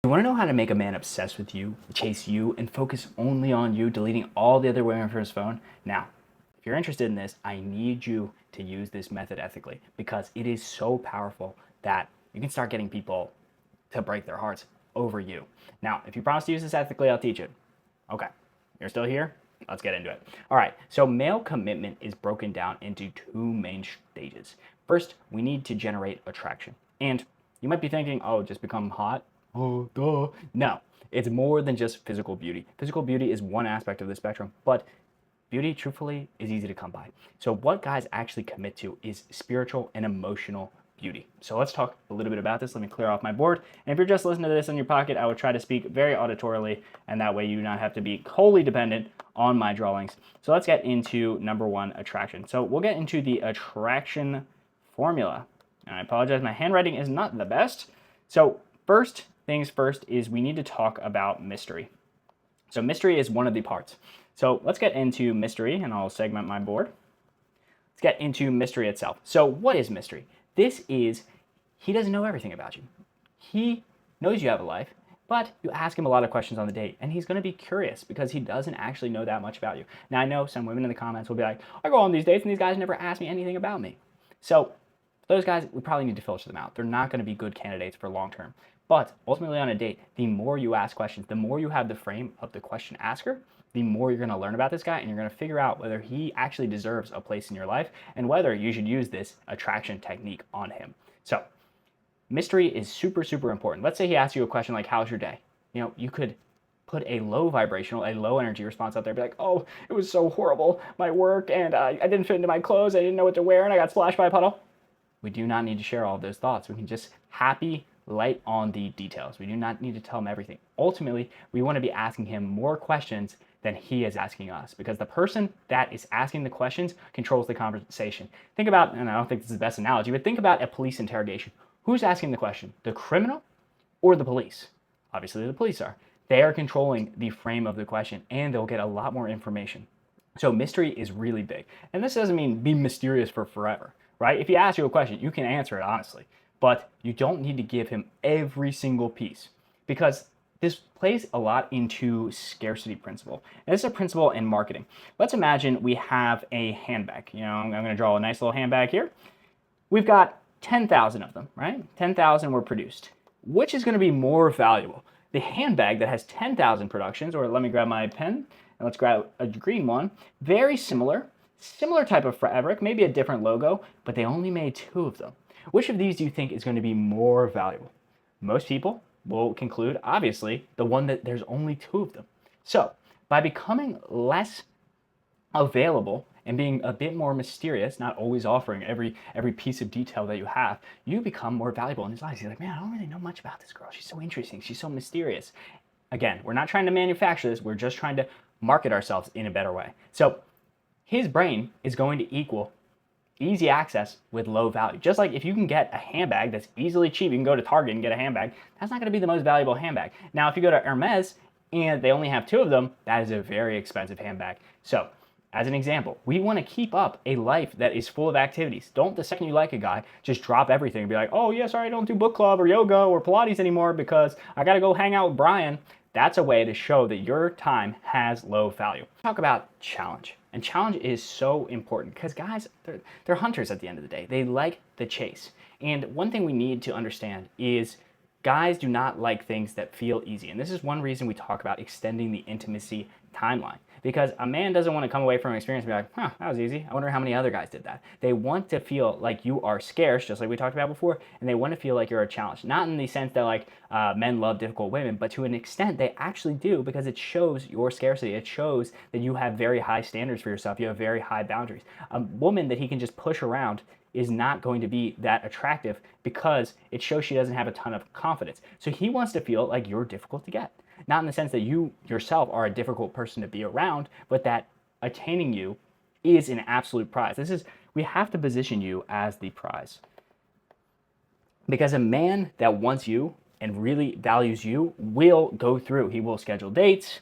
You want to know how to make a man obsessed with you, chase you, and focus only on you, deleting all the other women from his phone? Now, if you're interested in this, I need you to use this method ethically because it is so powerful that you can start getting people to break their hearts over you. Now, if you promise to use this ethically, I'll teach it. Okay, you're still here? Let's get into it. All right, so male commitment is broken down into two main stages. First, we need to generate attraction. And you might be thinking, oh, just become hot? Oh, duh. No, it's more than just physical beauty. Physical beauty is one aspect of the spectrum, but beauty, truthfully, is easy to come by. So what guys actually commit to is spiritual and emotional beauty. So let's talk a little bit about this. Let me clear off my board. And if you're just listening to this in your pocket, I would try to speak very auditorily, and that way you do not have to be wholly dependent on my drawings. So let's get into number one, attraction. So we'll get into the attraction formula. And I apologize, my handwriting is not the best. So first things first is we need to talk about mystery. So mystery is one of the parts. So let's get into mystery, and I'll segment my board. Let's get into mystery itself. So what is mystery? This is, he doesn't know everything about you. He knows you have a life, but you ask him a lot of questions on the date, and he's going to be curious because he doesn't actually know that much about you. Now, I know some women in the comments will be like, I go on these dates, and these guys never ask me anything about me. So those guys, we probably need to filter them out. They're not going to be good candidates for long term. But ultimately on a date, the more you ask questions, the more you have the frame of the question asker, the more you're going to learn about this guy, and you're going to figure out whether he actually deserves a place in your life and whether you should use this attraction technique on him. So mystery is super, super important. Let's say he asks you a question like, how's your day? You know, you could put a low vibrational, a low energy response out there, be like, oh, it was so horrible, my work, and I didn't fit into my clothes, I didn't know what to wear, and I got splashed by a puddle. We do not need to share all of those thoughts. We can just light on the details. We do not need to tell him everything. Ultimately, we want to be asking him more questions than he is asking us, because the person that is asking the questions controls the conversation. Think about, and I don't think this is the best analogy, but think about a police interrogation. Who's asking the question? The criminal or the police? Obviously the police are. They are controlling the frame of the question, and they'll get a lot more information. So mystery is really big. And this doesn't mean be mysterious for forever, right? If he asks you a question, you can answer it honestly, but you don't need to give him every single piece, because this plays a lot into scarcity principle. And this is a principle in marketing. Let's imagine we have a handbag. You know, I'm going to draw a nice little handbag here. We've got 10,000 of them, right? 10,000 were produced. Which is going to be more valuable? The handbag that has 10,000 productions, or let me grab my pen and let's grab a green one. Very similar type of fabric, maybe a different logo, but they only made 2 of them. Which of these do you think is going to be more valuable? Most people will conclude, obviously, the one that there's only 2 of them. So by becoming less available and being a bit more mysterious, not always offering every piece of detail that you have, you become more valuable in his eyes. He's like, man, I don't really know much about this girl. She's so interesting. She's so mysterious. Again, we're not trying to manufacture this. We're just trying to market ourselves in a better way. So his brain is going to equal easy access with low value. Just like if you can get a handbag that's easily cheap, you can go to Target and get a handbag, that's not going to be the most valuable handbag. Now, if you go to Hermes and they only have 2 of them, that is a very expensive handbag. So as an example, we want to keep up a life that is full of activities. Don't, the second you like a guy, just drop everything and be like, oh, yeah, sorry, I don't do book club or yoga or Pilates anymore because I got to go hang out with Brian. That's a way to show that your time has low value. Talk about challenge. And challenge is so important because guys, they're hunters at the end of the day. They like the chase. And one thing we need to understand is guys do not like things that feel easy. And this is one reason we talk about extending the intimacy timeline. Because a man doesn't want to come away from an experience and be like, huh, that was easy. I wonder how many other guys did that. They want to feel like you are scarce, just like we talked about before, and they want to feel like you're a challenge. Not in the sense that like men love difficult women, but to an extent they actually do, because it shows your scarcity. It shows that you have very high standards for yourself. You have very high boundaries. A woman that he can just push around is not going to be that attractive because it shows she doesn't have a ton of confidence. So he wants to feel like you're difficult to get. Not in the sense that you yourself are a difficult person to be around, but that attaining you is an absolute prize. We have to position you as the prize. Because a man that wants you and really values you will go through. He will schedule dates.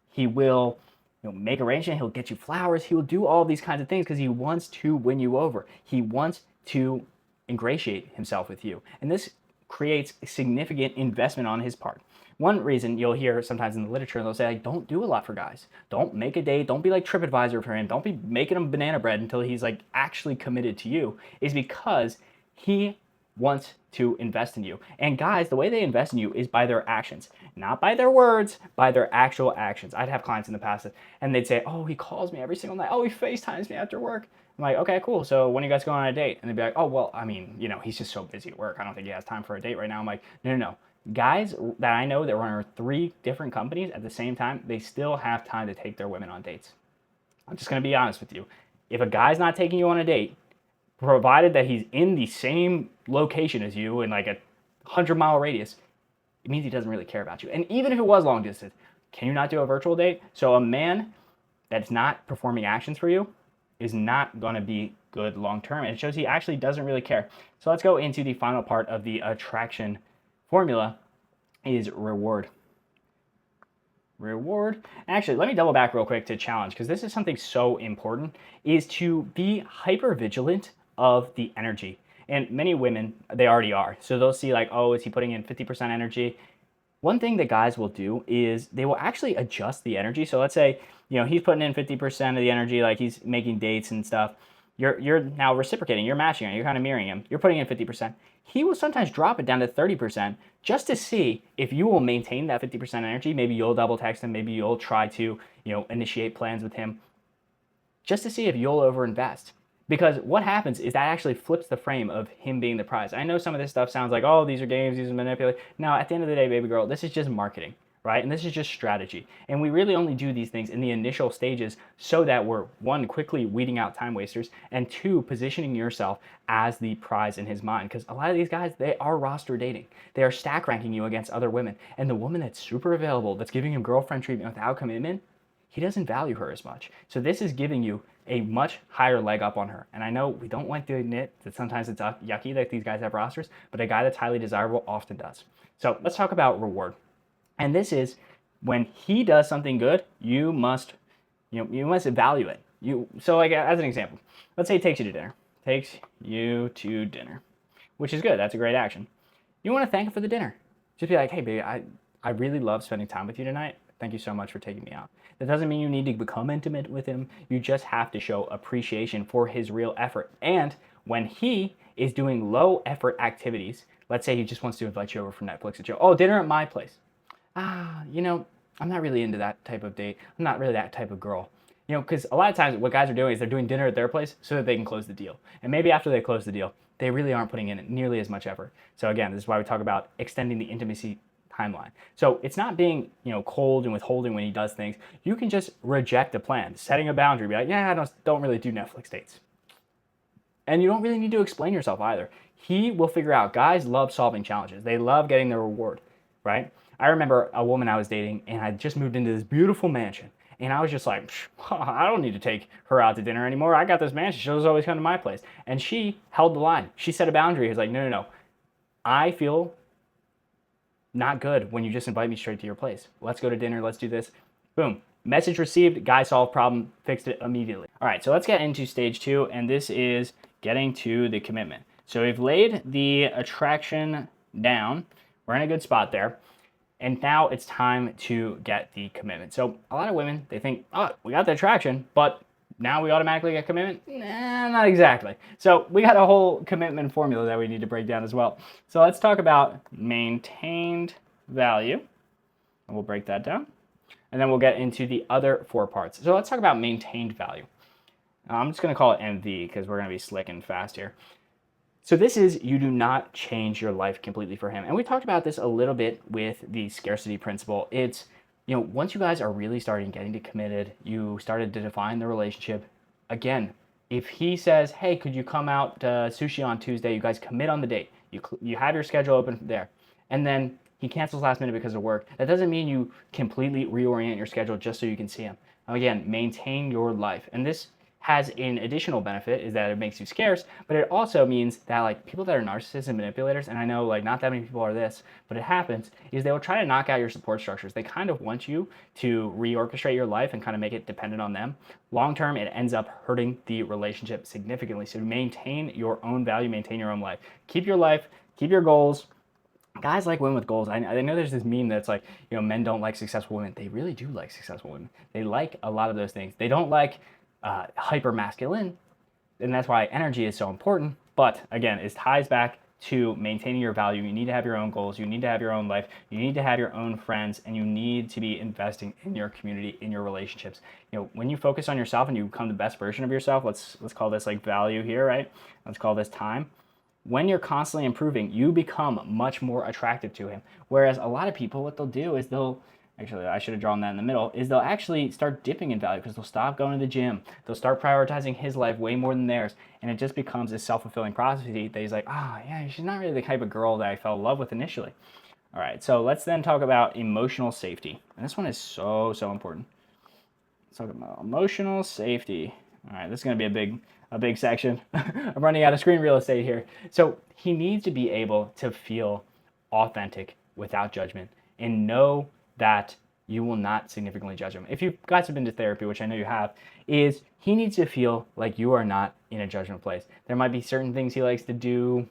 He will make arrangements. He'll get you flowers. He will do all these kinds of things because he wants to win you over. He wants to ingratiate himself with you. And this creates significant investment on his part. One reason you'll hear sometimes in the literature, they'll say, like, don't do a lot for guys. Don't make a date. Don't be like TripAdvisor for him. Don't be making him banana bread until he's like actually committed to you, is because he wants to invest in you. And guys, the way they invest in you is by their actions, not by their words, by their actual actions. I'd have clients in the past and they'd say, oh, he calls me every single night. Oh, he FaceTimes me after work. I'm like, okay, cool. So when are you guys going on a date? And they'd be like, oh, well, I mean, he's just so busy at work. I don't think he has time for a date right now. I'm like, no. Guys that I know that run 3 different companies at the same time, they still have time to take their women on dates. I'm just going to be honest with you. If a guy's not taking you on a date, provided that he's in the same location as you in like a 100-mile radius, it means he doesn't really care about you. And even if it was long distance, can you not do a virtual date? So a man that's not performing actions for you is not going to be good long term. And it shows he actually doesn't really care. So let's go into the final part of the attraction formula, is reward. Reward. Actually, let me double back real quick to challenge, because this is something so important, is to be hyper vigilant of the energy. And many women, they already are. So they'll see like, oh, is he putting in 50% energy? One thing that guys will do is they will actually adjust the energy. So let's say, he's putting in 50% of the energy, like he's making dates and stuff. You're now reciprocating, you're matching it, you're kind of mirroring him. You're putting in 50%. He will sometimes drop it down to 30% just to see if you will maintain that 50% energy. Maybe you'll double text him, maybe you'll try to, initiate plans with him just to see if you'll overinvest. Because what happens is that actually flips the frame of him being the prize. I know some of this stuff sounds like, oh, these are games, these are manipulative. No, at the end of the day, baby girl, this is just marketing, right? And this is just strategy. And we really only do these things in the initial stages so that we're, 1, quickly weeding out time wasters, and 2, positioning yourself as the prize in his mind. Because a lot of these guys, they are roster dating. They are stack ranking you against other women. And the woman that's super available, that's giving him girlfriend treatment without commitment, he doesn't value her as much. So this is giving you a much higher leg up on her. And I know we don't want to admit that sometimes it's yucky that these guys have rosters, but a guy that's highly desirable often does. So let's talk about reward. And this is when he does something good, you must value it. So like as an example, let's say he takes you to dinner. Takes you to dinner, which is good. That's a great action. You want to thank him for the dinner. Just be like, hey, baby, I really love spending time with you tonight. Thank you so much for taking me out. That doesn't mean you need to become intimate with him. You just have to show appreciation for his real effort. And when he is doing low effort activities, let's say he just wants to invite you over for Netflix and chill. Oh, dinner at my place. I'm not really into that type of date. I'm not really that type of girl. Because a lot of times what guys are doing is they're doing dinner at their place so that they can close the deal. And maybe after they close the deal, they really aren't putting in nearly as much effort. So again, this is why we talk about extending the intimacy timeline. So it's not being, cold and withholding when he does things. You can just reject a plan, setting a boundary, be like, yeah, I don't really do Netflix dates. And you don't really need to explain yourself either. He will figure out. Guys love solving challenges. They love getting their reward, right? I remember a woman I was dating, and I just moved into this beautiful mansion. And I was just like, I don't need to take her out to dinner anymore. I got this mansion. She'll always come to my place. And she held the line. She set a boundary. It was like, no. I feel not good when you just invite me straight to your place. Let's go to dinner. Let's do this. Boom. Message received. Guy solved problem. Fixed it immediately. All right, so let's get into stage 2, and this is getting to the commitment. So we've laid the attraction down. We're in a good spot there. And now it's time to get the commitment. So a lot of women, they think, oh, we got the attraction, but now we automatically get commitment? Nah, not exactly. So we got a whole commitment formula that we need to break down as well. So let's talk about maintained value. And we'll break that down. And then we'll get into the other 4 parts. So let's talk about maintained value. I'm just going to call it MV because we're going to be slick and fast here. So this is, you do not change your life completely for him. And we talked about this a little bit with the scarcity principle. It's, once you guys are really starting getting to committed, you started to define the relationship. Again, if he says, hey, could you come out sushi on Tuesday? You guys commit on the date. You have your schedule open there. And then he cancels last minute because of work. That doesn't mean you completely reorient your schedule just so you can see him. Again, maintain your life. And this has an additional benefit is that it makes you scarce, but it also means that like people that are narcissists and manipulators, and I know like not that many people are this, but it happens, is they will try to knock out your support structures. They kind of want you to reorchestrate your life and kind of make it dependent on them. Long term, it ends up hurting the relationship significantly. So maintain your own value, maintain your own life. Keep your life, keep your goals, Guys like women with goals. I know there's this meme that's like, men don't like successful women. They really do like successful women. They like a lot of those things. They don't like hyper masculine, and that's why energy is so important. But again, it ties back to maintaining your value. You need to have your own goals. You need to have your own life. You need to have your own friends, and you need to be investing in your community, in your relationships. When you focus on yourself and you become the best version of yourself, let's call this like value here, right? Let's call this time. When you're constantly improving, you become much more attractive to him. Whereas a lot of people, what they'll do is actually, I should have drawn that in the middle, is they'll actually start dipping in value because they'll stop going to the gym. They'll start prioritizing his life way more than theirs. And it just becomes a self-fulfilling prophecy that he's like, yeah, she's not really the type of girl that I fell in love with initially. All right, so let's then talk about emotional safety. And this one is so, so important. Let's talk about emotional safety. All right, this is going to be a big section. I'm running out of screen real estate here. So he needs to be able to feel authentic without judgment and know that you will not significantly judge him. If you guys have been to therapy, which I know you have, is he needs to feel like you are not in a judgment place. There might be certain things he likes to do.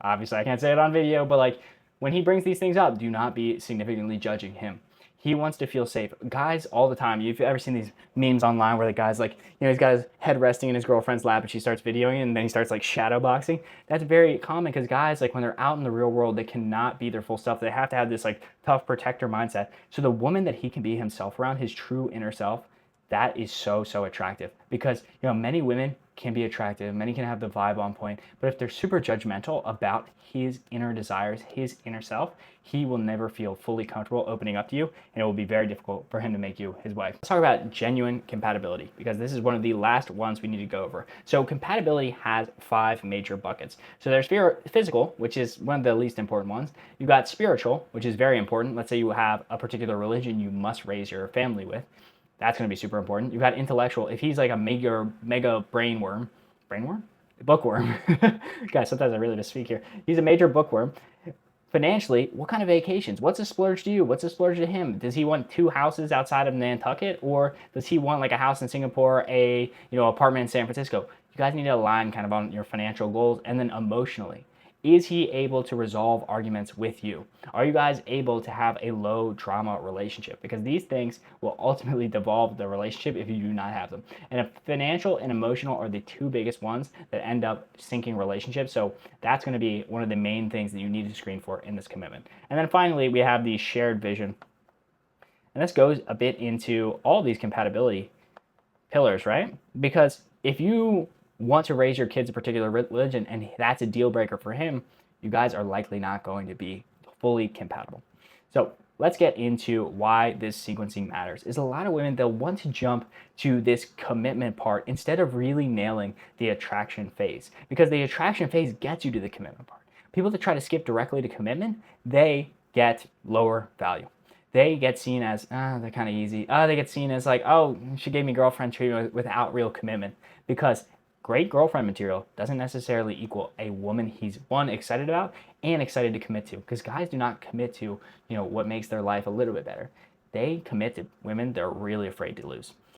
Obviously, I can't say it on video, but like when he brings these things up, do not be significantly judging him. He wants to feel safe. Guys, all the time, you've ever seen these memes online where the guy's like, he's got his head resting in his girlfriend's lap and she starts videoing and then he starts like shadow boxing. That's very common because guys, like when they're out in the real world, they cannot be their full self. They have to have this like tough protector mindset. So the woman that he can be himself around, his true inner self, that is so, so attractive because, many women can be attractive, many can have the vibe on point, but if they're super judgmental about his inner desires, his inner self, he will never feel fully comfortable opening up to you, and it will be very difficult for him to make you his wife. Let's talk about genuine compatibility because this is one of the last ones we need to go over. So compatibility has 5 major buckets. So there's physical, which is one of the least important ones. You've got spiritual, which is very important. Let's say you have a particular religion you must raise your family with. That's going to be super important. You've got intellectual. If he's like a mega brainworm, bookworm. Guys, sometimes I really just speak here. He's a major bookworm. Financially, what kind of vacations? What's a splurge to you? What's a splurge to him? Does he want 2 houses outside of Nantucket, or does he want like a house in Singapore, a apartment in San Francisco? You guys need to align kind of on your financial goals. And then emotionally, is he able to resolve arguments with you? Are you guys able to have a low drama relationship? Because these things will ultimately devolve the relationship if you do not have them. And if financial and emotional are the 2 biggest ones that end up sinking relationships. So that's going to be one of the main things that you need to screen for in this commitment. And then finally, we have the shared vision. And this goes a bit into all these compatibility pillars, right? Because if you want to raise your kids a particular religion and that's a deal breaker for him, you guys are likely not going to be fully compatible. So let's get into why this sequencing matters. Is a lot of women, they'll want to jump to this commitment part instead of really nailing the attraction phase, because the attraction phase gets you to the commitment part. People that try to skip directly to commitment, they get lower value. They get seen as, they're kind of easy. They get seen as like, she gave me girlfriend treatment without real commitment. Because great girlfriend material doesn't necessarily equal a woman he's, one, excited about and excited to commit to. Because guys do not commit to, what makes their life a little bit better. They commit to women they're really afraid to lose.